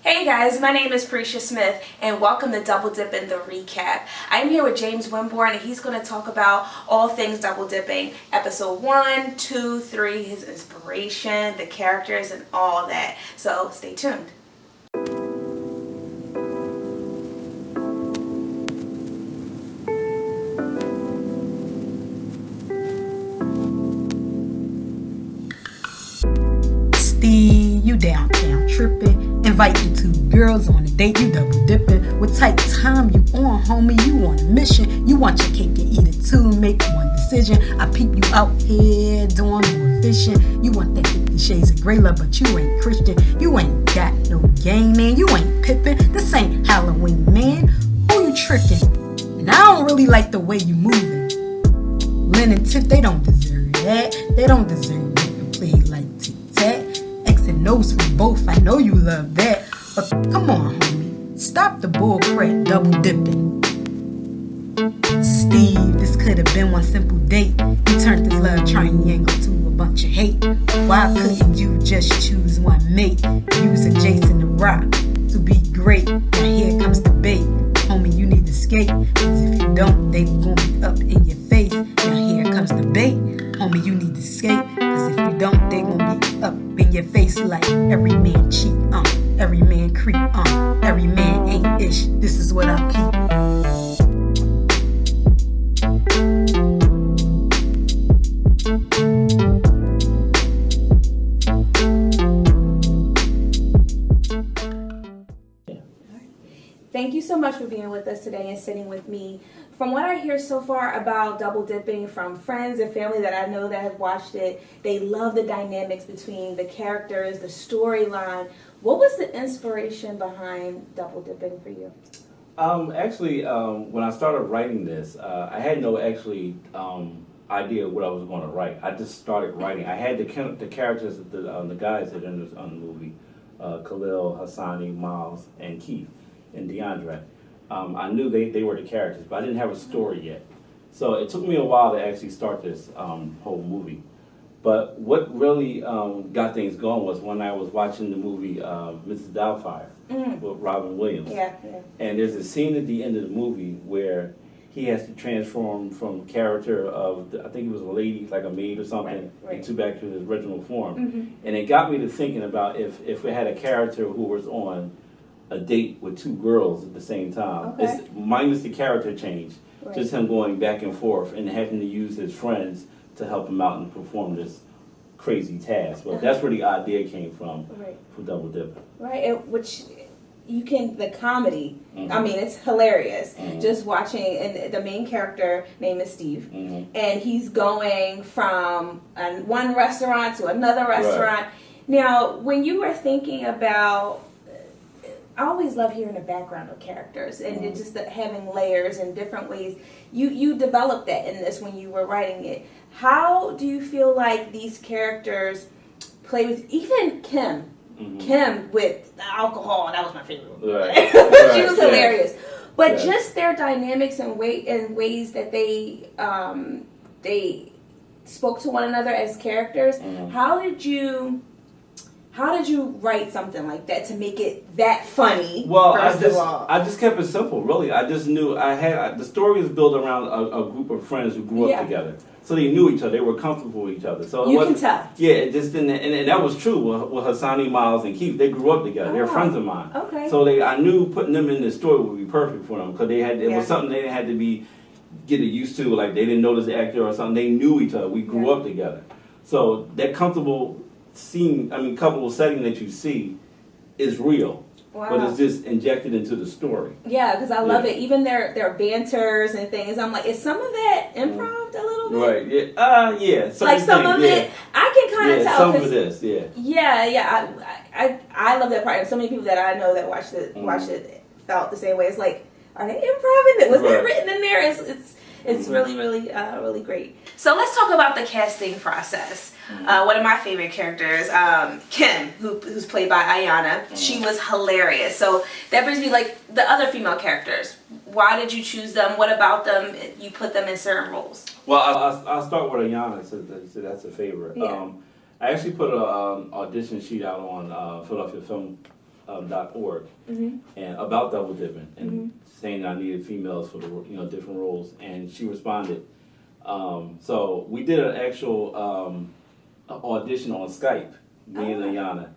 Hey guys, my name is Parisha Smith and welcome to Double Dipping the Recap. I'm here with James Winborn and he's going to talk about all things double dipping. Episode 1, 2, 3, his inspiration, the characters and all that. So stay tuned. Steve, you downtown tripping. Inviting two girls on a date, you double dipping. What type of time you on, homie? You on a mission. You want your cake and eat it too. Make one decision. I peep you out here doing more fishing. You want that 50 Shades of Grey love, but you ain't Christian. You ain't got no game, man. You ain't Pippin. This ain't Halloween, man. Who you tricking? And I don't really like the way you moving. Lynn and Tiff, they don't deserve that. They don't deserve making play like tic-tac. X and O's for both, I know you love that. But come on, homie, stop the bull crap double dipping. Steve, this could have been one simple date. You turned this love triangle to a bunch of hate. Why couldn't you just choose one mate? Using Jason the Rock to be great. Now here comes the bait. Homie, you need to skate. Cause if you don't, they gon' be up in your face. Now here comes the bait. Homie, you need to skate. Cause if you don't, they gon' be up in your face like every man cheat, every man creep, every man ain't ish. This is what I peep. Thank you so much for being with us today and sitting with me. From what I hear so far about double dipping from friends and family that I know that have watched it, they love the dynamics between the characters, the storyline. What was the inspiration behind double dipping for you? When I started writing this, I had no idea what I was going to write. I just started writing. I had the characters, the guys that are on the movie, Khalil, Hassani, Miles, and Keith, and DeAndre. I knew they were the characters, but I didn't have a story yet. So it took me a while to actually start this whole movie. But what really got things going was when I was watching the movie Mrs. Doubtfire with Robin Williams. Yeah. And there's a scene at the end of the movie where he has to transform from character of, I think he was a lady, like a maid or something, right. to back to his original form. Mm-hmm. And it got me to thinking about if we had a character who was on a date with two girls at the same time. Okay. It's minus the character change, Right. just him going back and forth and having to use his friends to help him out and perform this crazy task. But that's where the idea came from for Double Dipping. Right, which you can, the comedy, Mm-hmm. I mean, it's hilarious. Mm-hmm. Just watching, and the main character name is Steve, Mm-hmm. and he's going from one restaurant to another restaurant. Now, when you were thinking about, I always love hearing the background of characters and it's just having layers and different ways. You developed that in this when you were writing it. How do you feel like these characters play with, even Kim? Mm-hmm. Kim with the alcohol, that was my favorite. Right. She was hilarious. But Yes. just their dynamics and ways that they spoke to one another as characters. Mm-hmm. How did you write something like that to make it that funny? Well, first of all? I just kept it simple, really. I just knew the story is built around a group of friends who grew up together. So they knew each other. They were comfortable with each other. So You can tell. Yeah, it just didn't, and that was true with Hassani, Miles, and Keith. They grew up together. They're friends of mine. Okay. So I knew putting them in the story would be perfect for them because it was something they had to get used to. Like they didn't know this actor or something. They knew each other. We grew up together. So that comfortable comfortable setting that you see is real. Wow. But it's just injected into the story. Yeah, because I love it. Even their banters and things. I'm like, is some of that improv a little bit? Right. Yeah. Like some of it, I can kind of tell. Some of this. Yeah. Yeah. I love that part. And so many people that I know that watched it felt the same way. It's like, are they improv? Was that written in there? It's really, really great. So let's talk about the casting process. One of my favorite characters, Kim, who's played by Ayanna, she was hilarious. So that brings me like the other female characters. Why did you choose them? What about them? You put them in certain roles. Well, I'll start with Ayanna. So that's a favorite. Yeah. I actually put an audition sheet out on Philadelphia Film .org and about double dipping and saying I needed females for the different roles, and she responded. So we did an actual audition on Skype, me and Ayana,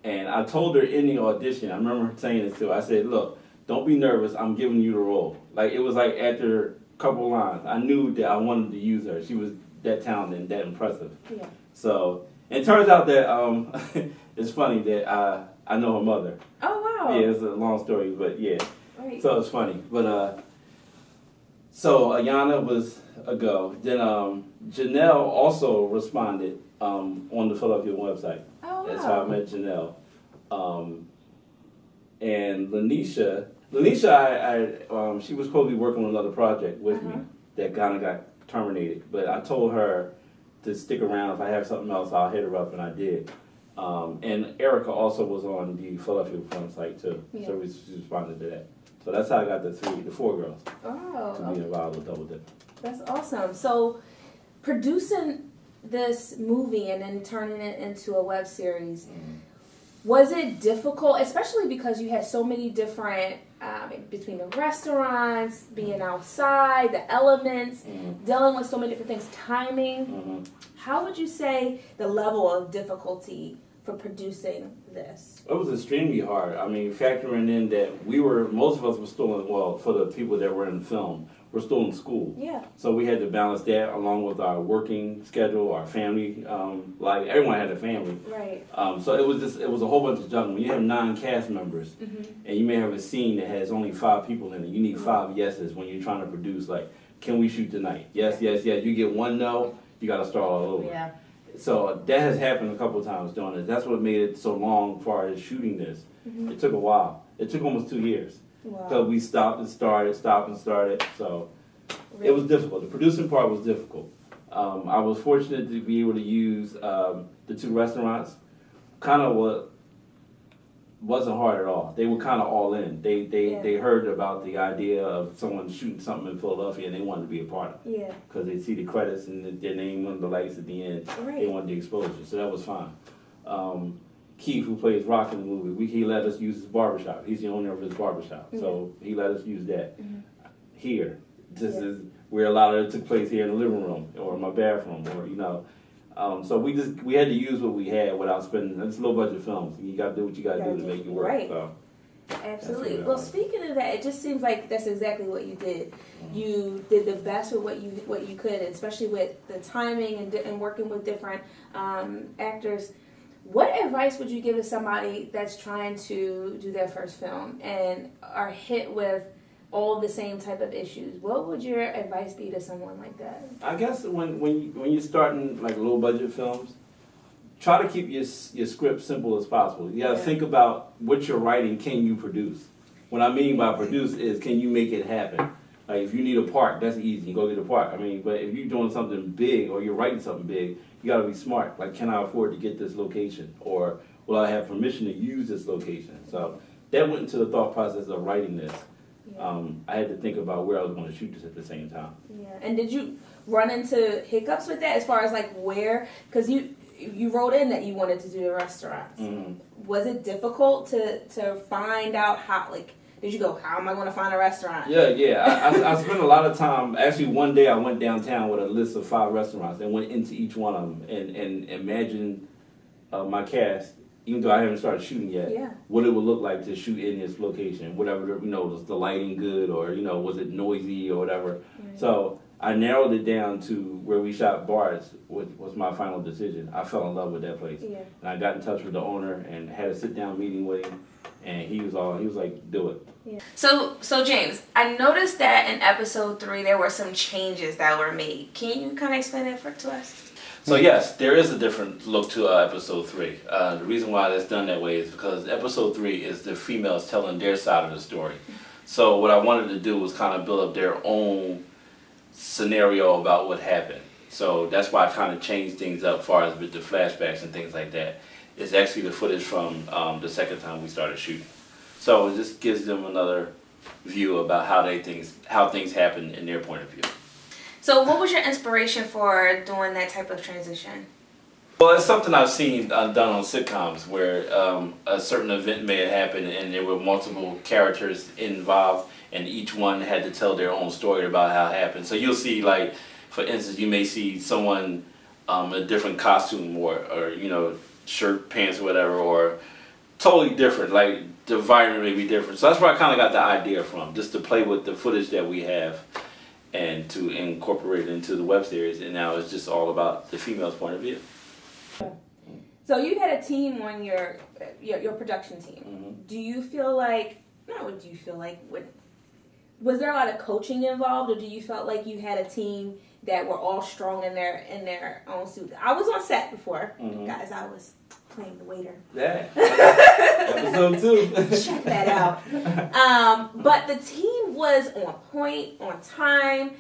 and I told her in the audition, I remember her saying this too. I said, "Look, don't be nervous. I'm giving you the role." Like it was like after a couple lines, I knew that I wanted to use her. She was that talented and that impressive. Yeah. So, and it turns out that it's funny that I know her mother. Oh wow. Yeah, it's a long story, but yeah. Right. So it's funny, but so Ayana was a go. Then Janelle also responded on the Philadelphia website. Oh wow. That's how I met Janelle. And Lanisha, she was supposed to be working on another project with me that kind of got terminated. But I told her to stick around. If I have something else, I'll hit her up, and I did. And Erica also was on the Philadelphia film site too, so we responded to that. So that's how I got the 4 girls to be involved with Double Dip. That's awesome. So producing this movie and then turning it into a web series, was it difficult, especially because you had so many different, between the restaurants, being outside, the elements, dealing with so many different things, timing. How would you say the level of difficulty for producing this? It was extremely hard. I mean, factoring in that most of us were still for the people that were in film, we're still in school. Yeah. So we had to balance that along with our working schedule, our family. Like everyone had a family. Right. So it was a whole bunch of juggling. When you have 9 cast members and you may have a scene that has only 5 people in it, you need 5 yeses when you're trying to produce, like, can we shoot tonight? Yes, yes, yes. You get 1 no, you got to start all over. Yeah. So that has happened a couple of times doing this. That's what made it so long as far as shooting this. It took a while. It took almost 2 years. Wow. Because we stopped and started. So it was difficult. The producing part was difficult. I was fortunate to be able to use the 2 restaurants. Kind of wasn't hard at all. They were kind of all in. They heard about the idea of someone shooting something in Philadelphia and they wanted to be a part of it. Yeah. Because they see the credits and their name on the lights at the end. Right. They wanted the exposure, so that was fine. Keith, who plays Rock in the movie, he let us use his barbershop. He's the owner of his barbershop, so he let us use that. Here, this is where a lot of it took place, here in the living room or my bathroom, or so we had to use what we had without spending. It's low budget films. You got to do what you got to do to make it work. Right. So, absolutely. Well, speaking of that, it just seems like that's exactly what you did. You did the best with what you could, especially with the timing and working with different actors. What advice would you give to somebody that's trying to do their first film and are hit with all the same type of issues? What would your advice be to someone like that? I guess when you're starting like low budget films, try to keep your script simple as possible. You got to think about what you're writing. Can you produce? What I mean by produce is, can you make it happen? Like if you need a park, that's easy. You go get a park. I mean, but if you're doing something big or you're writing something big, you got to be smart. Like, can I afford to get this location? Or will I have permission to use this location? So that went into the thought process of writing this. Yeah. I had to think about where I was going to shoot this at the same time. Yeah. And did you run into hiccups with that as far as like where? Because you wrote in that you wanted to do the restaurants. Was it difficult to find out how, like, did you go, how am I going to find a restaurant? Yeah. I spent a lot of time. Actually, one day I went downtown with a list of 5 restaurants and went into each one of them and imagined my cast, even though I haven't started shooting yet, what it would look like to shoot in this location. Whatever, was the lighting good or, was it noisy or whatever. Right. So I narrowed it down to where we shot Bart's, which was my final decision. I fell in love with that place. Yeah. And I got in touch with the owner and had a sit-down meeting with him. And he was like, do it. Yeah. So James, I noticed that in episode 3 there were some changes that were made. Can you kind of explain that to us? So yes, there is a different look to episode 3. The reason why that's done that way is because episode 3 is the females telling their side of the story. So what I wanted to do was kind of build up their own scenario about what happened. So that's why I kind of changed things up as far as with the flashbacks and things like that. It's actually the footage from the second time we started shooting. So it just gives them another view about how things happen in their point of view. So what was your inspiration for doing that type of transition? Well, it's something I've seen done on sitcoms where a certain event may have happened and there were multiple characters involved and each one had to tell their own story about how it happened. So you'll see, like, for instance, you may see someone in a different costume or you know, shirt, pants, or whatever, or totally different. Like, the environment may be different. So that's where I kind of got the idea from, just to play with the footage that we have and to incorporate it into the web series. And now it's just all about the female's point of view. So you had a team on your production team. Mm-hmm. Do you feel like, not what do you feel like, was there a lot of coaching involved, or do you felt like you had a team that were all strong in their own suit? I was on set before, guys. I was playing the waiter. Yeah, episode 2. Check that out. But the team was on point, on time.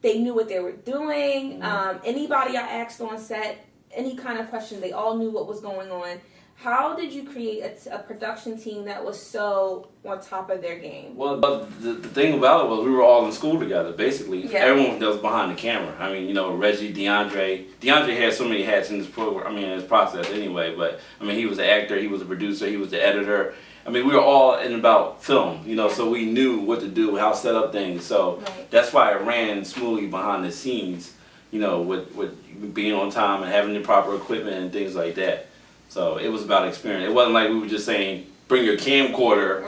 They knew what they were doing. Anybody I asked on set, any kind of question, they all knew what was going on. How did you create a production team that was so on top of their game? Well, the thing about it was we were all in school together, basically. Yeah. Everyone that was behind the camera. I mean, you know, Reggie, DeAndre had so many hats in this program, in this process anyway, but, I mean, he was the actor, he was the producer, he was the editor. I mean, we were all in about film, you know, so we knew what to do, how to set up things. So that's why it ran smoothly behind the scenes, you know, with being on time and having the proper equipment and things like that. So it was about experience. It wasn't like we were just saying, bring your camcorder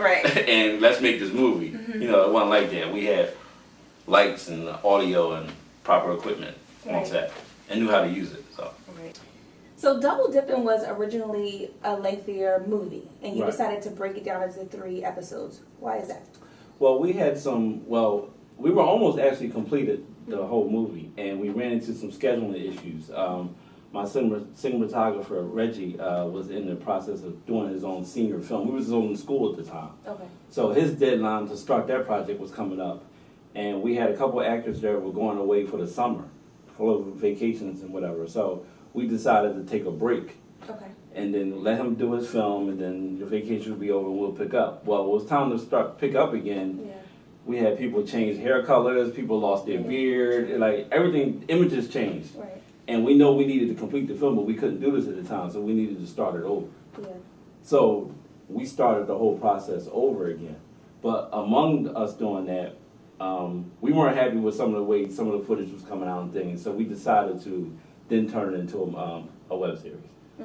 and let's make this movie. You know, it wasn't like that. We had lights and audio and proper equipment on set and knew how to use it. So Double Dippin' was originally a lengthier movie, and you decided to break it down into 3 episodes. Why is that? Well, we were almost actually completed the whole movie, and we ran into some scheduling issues. My cinematographer, Reggie, was in the process of doing his own senior film. We was in school at the time. Okay. So his deadline to start that project was coming up, and we had a couple of actors that were going away for the summer, for vacations and whatever. So we decided to take a break. Okay. And then let him do his film, and then the vacation will be over and we'll pick up. Well, it was time to pick up again. Yeah. We had people change hair colors, people lost their beard, like everything, images changed. Right. And we know we needed to complete the film, but we couldn't do this at the time, so we needed to start it over. Yeah. So we started the whole process over again. But among us doing that, we weren't happy with some of the way some of the footage was coming out and things, so we decided to then turn it into a web series.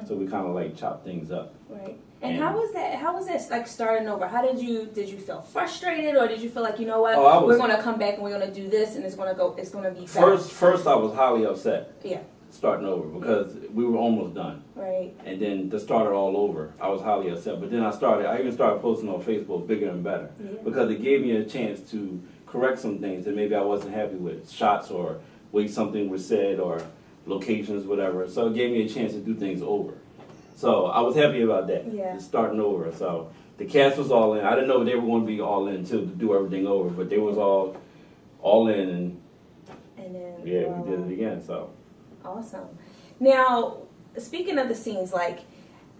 So we kind of like chopped things up. Right. And how was that like starting over? How did you feel frustrated, or did you feel like, you know what, we're going to come back and we're going to do this and it's going to be fast? First I was highly upset. Yeah. Starting over because we were almost done. Right. And then to start it all over, I was highly upset. But then I even started posting on Facebook bigger and better because it gave me a chance to correct some things that maybe I wasn't happy with, shots or way something was said or locations, whatever. So it gave me a chance to do things over. So I was happy about that. Yeah. Starting over. So the cast was all in. I didn't know they were going to be all in too, to do everything over, but they was all in, and then we did it again. So awesome. Now, speaking of the scenes, like,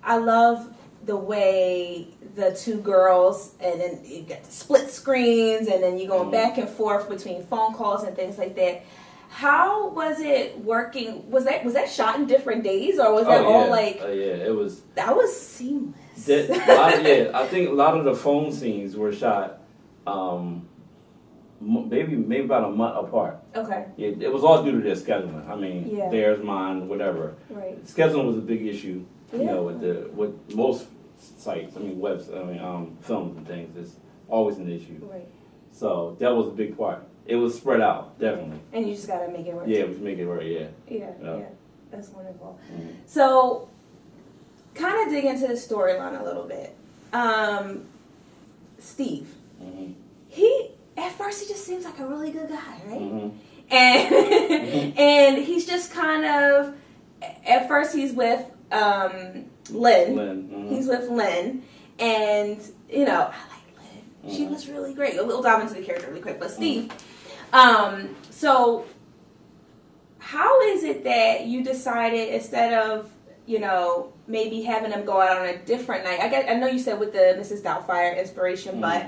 I love the way the 2 girls, and then you get the split screens, and then you're going back and forth between phone calls and things like that. How was it working? Was that shot in different days, or was that all like? It was. That was seamless. I think a lot of the phone scenes were shot, maybe about a month apart. Okay. It was all due to their scheduling. I mean, theirs, mine, whatever. Right. Scheduling was a big issue. You know, with most sites. I mean, films and things. It's always an issue. Right. So that was a big part. It was spread out, definitely. And you just got to make it work. Yeah, we make it work, Yeah. That's wonderful. Mm-hmm. So, kind of dig into the storyline a little bit. Steve, at first he just seems like a really good guy, right? Mm-hmm. And and he's just kind of, at first he's with Lynn. Mm-hmm. He's with Lynn, and, you know, I like Lynn. She was really great. We'll dive into the character really quick, but Steve... So how is it that you decided, instead of, you know, maybe having them go out on a different night, I know you said with the Mrs. Doubtfire inspiration, but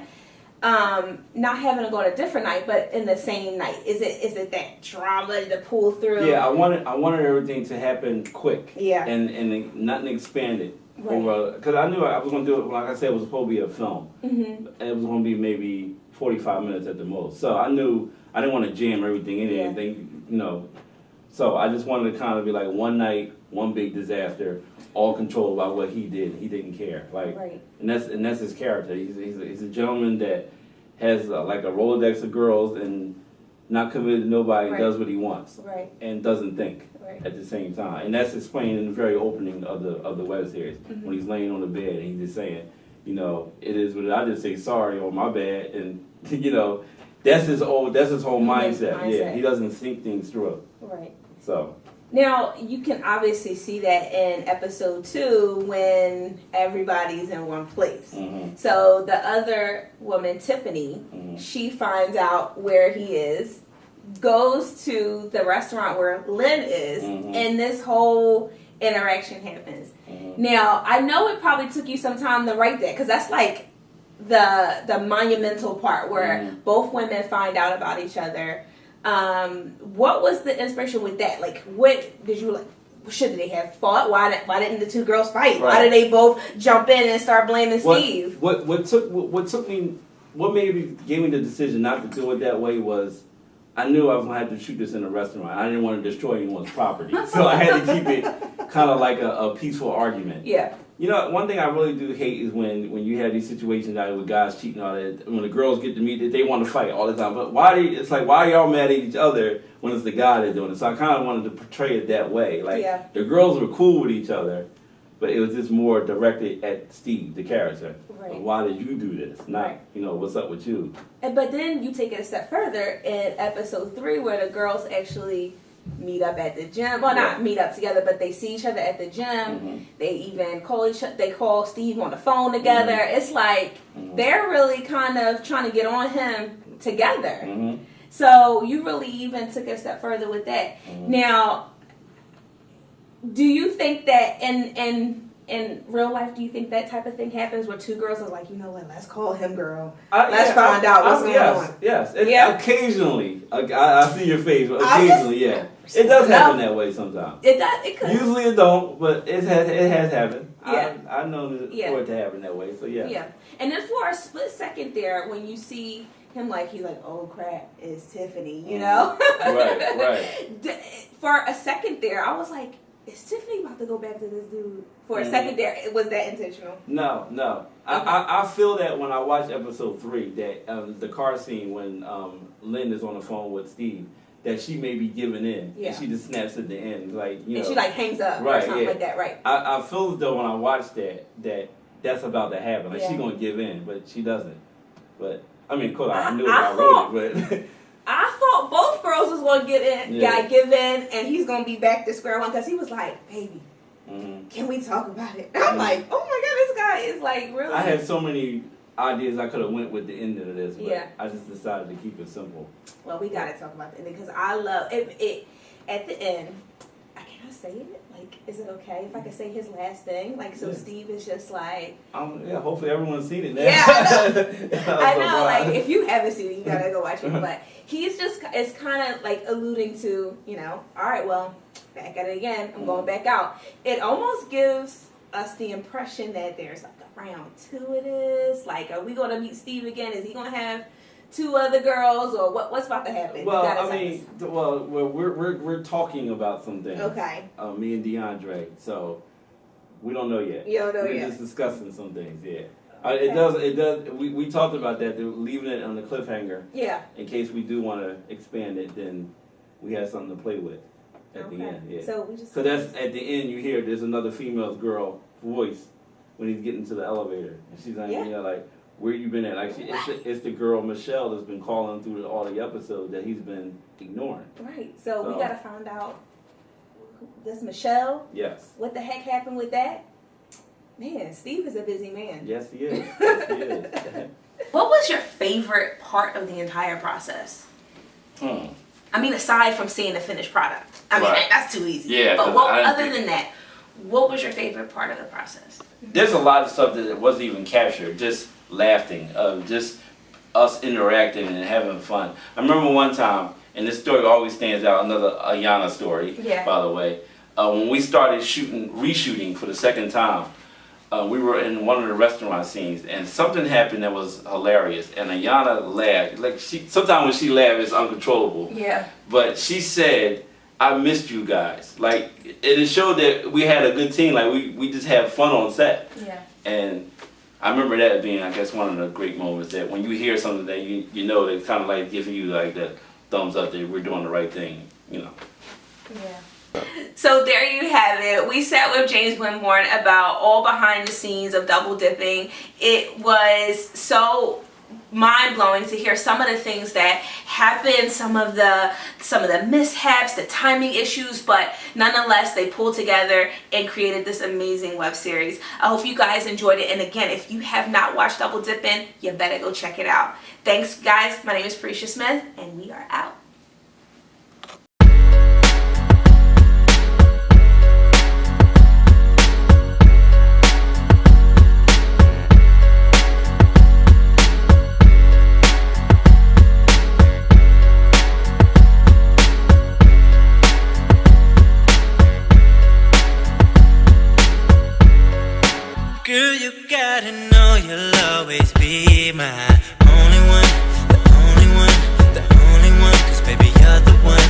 not having to go on a different night, but in the same night? Is it that drama to pull through? Yeah, I wanted everything to happen quick. Yeah. And nothing expanded. Right. Because I knew I was going to do it, like I said, it was supposed to be a film. Mm-hmm. And it was going to be maybe 45 minutes at the most. So I knew I didn't want to jam everything in anything, you know. So I just wanted to kind of be like one night, one big disaster, all controlled by what he did. He didn't care. Like, right. and that's his character. He's a gentleman that has like a Rolodex of girls and not committed to nobody, Right. does what he wants. Right. And doesn't think. Right. At the same time, and that's explained in the very opening of the web series Mm-hmm. when he's laying on the bed and he's just saying, you know, it is what I just say sorry or my bad, and you know, that's his whole mindset. Yeah, he doesn't think things through. Right. So now you can obviously see that in episode 2 when everybody's in one place. Mm-hmm. So the other woman, Tiffany, Mm-hmm. she finds out where he is, goes to the restaurant where Lynn is, Mm-hmm. and this whole interaction happens. Mm-hmm. Now, I know it probably took you some time to write that, because that's like the monumental part where Mm-hmm. both women find out about each other. What was the inspiration with that? Like, what did you like? Should they have fought? Why didn't the two girls fight? Right. Why did they both jump in and start blaming Steve? What gave me the decision not to do it that way was I knew I was gonna have to shoot this in a restaurant. I didn't want to destroy anyone's property, so I had to keep it kind of like a peaceful argument. Yeah. You know, one thing I really do hate is when you have these situations out with guys cheating on it. When the girls get to meet, they want to fight all the time. But why are y'all mad at each other when it's the guy that's doing it? So I kind of wanted to portray it that way. Like the girls were cool with each other, but it was just more directed at Steve, the character. Right. Why did you do this? Not Right. you know what's up with you. But then you take it a step further in episode 3 where the girls actually meet up at the gym. Well, not meet up together, but they see each other at the gym. Mm-hmm. They even call Steve on the phone together. Mm-hmm. It's like they're really kind of trying to get on him together. Mm-hmm. So you really even took it a step further with that. Mm-hmm. Now, do you think that in real life, do you think that type of thing happens where two girls are like, you know what, let's call him, girl. Let's find out what's going on. Yes. Yeah. Occasionally, I see your face, but occasionally, yeah. It does happen that way sometimes. It does. It could. Usually it don't, but it has happened. Yeah. I know for it to happen that way, so yeah. Yeah. And then for a split second there, when you see him he's like, oh crap, it's Tiffany, you know? Right. For a second there, I was like, is Tiffany about to go back to this dude? For a second there, was that intentional? No. I feel that when I watch episode 3, that the car scene when Lynn is on the phone with Steve, that she may be giving in. Yeah. And she just snaps at the end, like, you know. And she hangs up right, or something like that, right? I feel as though when I watch that's about to happen. Like, she's going to give in, but she doesn't. But, I mean, of course, I knew I wrote it, but... I thought both girls was going to give in, and he's going to be back to square one, because he was like, baby, can we talk about it? I'm like, oh my God, this guy is really... I had so many ideas I could have went with the ending of this, but Yeah. I just decided to keep it simple. Well, we got to talk about the ending, because I love it. At the end, can I say it? Is it okay if I can say his last thing? So Steve is just like... yeah, hopefully everyone's seen it now. Yeah, I know. If you haven't seen it, you got to go watch it. But he's just, it's kind of alluding to, all right, well, back at it again. I'm going back out. It almost gives us the impression that there's a round 2 it is. Are we going to meet Steve again? Is he going to have 2 other girls, or what's about to happen? Well, I mean, we're talking about some things. Okay. Me and DeAndre, so we don't know yet. You don't know we're yet. We're just discussing some things. Yeah. Okay. It does. We talked about that. Leaving it on the cliffhanger. Yeah. In case we do want to expand it, then we have something to play with at the end. Yeah. So we just. So that's at the end. You hear there's another female girl voice when he's getting to the elevator, and she's like, where you been at? It's the girl Michelle that's been calling through all the episodes that he's been ignoring. Right. So we gotta find out. This Michelle. Yes. What the heck happened with that? Man, Steve is a busy man. Yes, he is. Yes, he is. What was your favorite part of the entire process? I mean, aside from seeing the finished product. I mean, that's too easy. Yeah. But other than that, what was your favorite part of the process? There's a lot of stuff that wasn't even captured. Just laughing, just us interacting and having fun. I remember one time, and this story always stands out, another Ayana story, by the way. When we started reshooting for the second time, we were in one of the restaurant scenes, and something happened that was hilarious. And Ayana laughed. Like sometimes when she laughed, it's uncontrollable. Yeah. But she said, "I missed you guys." Like it showed that we had a good team. Like we just had fun on set. Yeah. And I remember that being, I guess, one of the great moments that when you hear something that you know that kind of like gives you like the thumbs up that we're doing the right thing. You know. Yeah. So there you have it. We sat with James Winborn about all behind the scenes of double dipping. It was so mind-blowing to hear some of the things that happened, some of the mishaps, the timing issues, but nonetheless they pulled together and created this amazing web series. I hope you guys enjoyed it, and again, if you have not watched Double Dippin', you better go check it out. Thanks guys. My name is Parisha Smith and we are out. Girl, you gotta know you'll always be my only one, the only one, the only one, 'cause baby you're the one.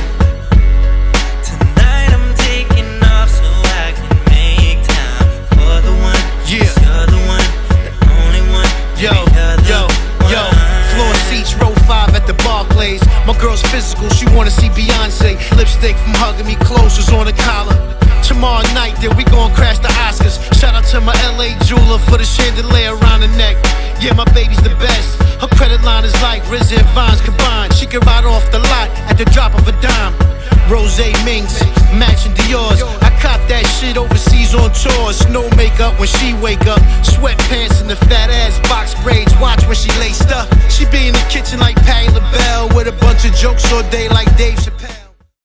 Tonight I'm taking off so I can make time for the one. Yeah, 'cause you're the one, the only one. Yo, floor seats, row 5 at the Barclays. My girl's physical, she wanna see Beyonce. Lipstick from hugging me close was on the collar. Tomorrow night, then we gon' crash the Oscars. Shout out to my LA jeweler for the chandelier around the neck. Yeah, my baby's the best. Her credit line is like RZA and Vines combined. She can ride off the lot at the drop of a dime. Rose minks, matching Dior's. I cop that shit overseas on tours. No makeup when she wake up. Sweatpants and the fat ass box braids. Watch when she laced up. She be in the kitchen like Patti LaBelle with a bunch of jokes all day like Dave Chappelle.